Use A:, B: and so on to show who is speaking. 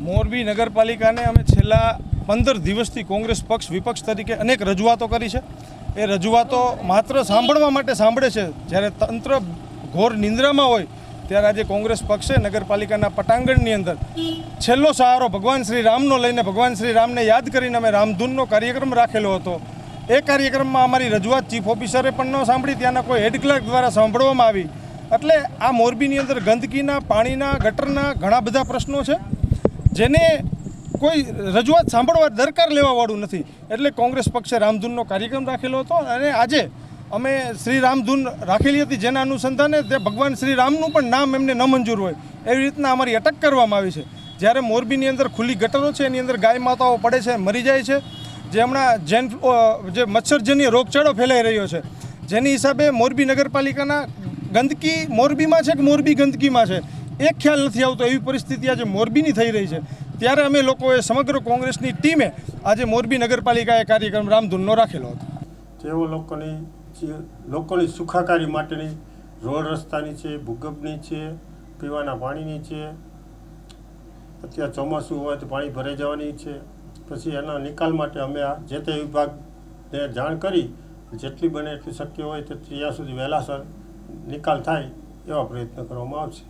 A: મોરબી નગરપાલિકાને અમે છેલ્લા 15 દિવસથી કોંગ્રેસ પક્ષ વિપક્ષ તરીકે અનેક રજૂઆતો કરી છે। એ રજૂઆતો માત્ર સાંભળવા માટે સાંભળે છે, જ્યારે તંત્ર ઘોર નિંદ્રામાં હોય ત્યારે આજે કોંગ્રેસ પક્ષે નગરપાલિકાના પટાંગણની અંદર છેલ્લો સહારો ભગવાન શ્રી રામનો લઈને ભગવાન શ્રી રામને યાદ કરીને અમે રામધૂનનો કાર્યક્રમ રાખેલો હતો। એ કાર્યક્રમમાં અમારી રજૂઆત ચીફ ઓફિસરે પણ ન સાંભળી, ત્યાંના કોઈ હેડ ક્લર્ક દ્વારા સાંભળવામાં આવી। એટલે આ મોરબીની અંદર ગંદકીના, પાણીના, ગટરના ઘણા બધા પ્રશ્નો છે, જેને કોઈ રજૂઆત સાંભળવા દરકાર લેવાવાળું નથી। એટલે કોંગ્રેસ પક્ષે રામધૂનનો કાર્યક્રમ રાખેલો હતો અને આજે અમે શ્રી રામધૂન રાખેલી હતી, જેના અનુસંધાને તે ભગવાન શ્રી રામનું પણ નામ એમને ન મંજૂર હોય એવી રીતના અમારી અટક કરવામાં આવી છે। જ્યારે મોરબીની અંદર ખુલ્લી ગટરો છે, એની અંદર ગાય માતાઓ પડે છે, મરી જાય છે, જે હમણાં જે મચ્છરજન્ય રોગચાળો ફેલાઈ રહ્યો છે, જેની હિસાબે મોરબી નગરપાલિકાના ગંદકી મોરબીમાં છે કે મોરબી ગંદકીમાં છે એક ખ્યાલ નથી આવતો, એવી પરિસ્થિતિ આજે મોરબીની થઈ રહી છે। ત્યારે અમે લોકોએ સમગ્ર કોંગ્રેસની ટીમે આજે મોરબી નગરપાલિકાએ કાર્યક્રમ રામધૂનનો રાખેલો હતો।
B: તેઓ લોકોની સુખાકારી માટેની રોડ રસ્તાની છે, ભૂગર્ભની છે, પીવાના પાણીની છે, અત્યારે ચોમાસું હોય તો પાણી ભરાઈ જવાની છે, પછી એના નિકાલ માટે અમે જે તે વિભાગને જાણ કરી જેટલી બને એટલી શક્ય હોય તો ત્યાં સુધી વહેલાસર નિકાલ થાય એવા પ્રયત્ન કરવામાં આવશે।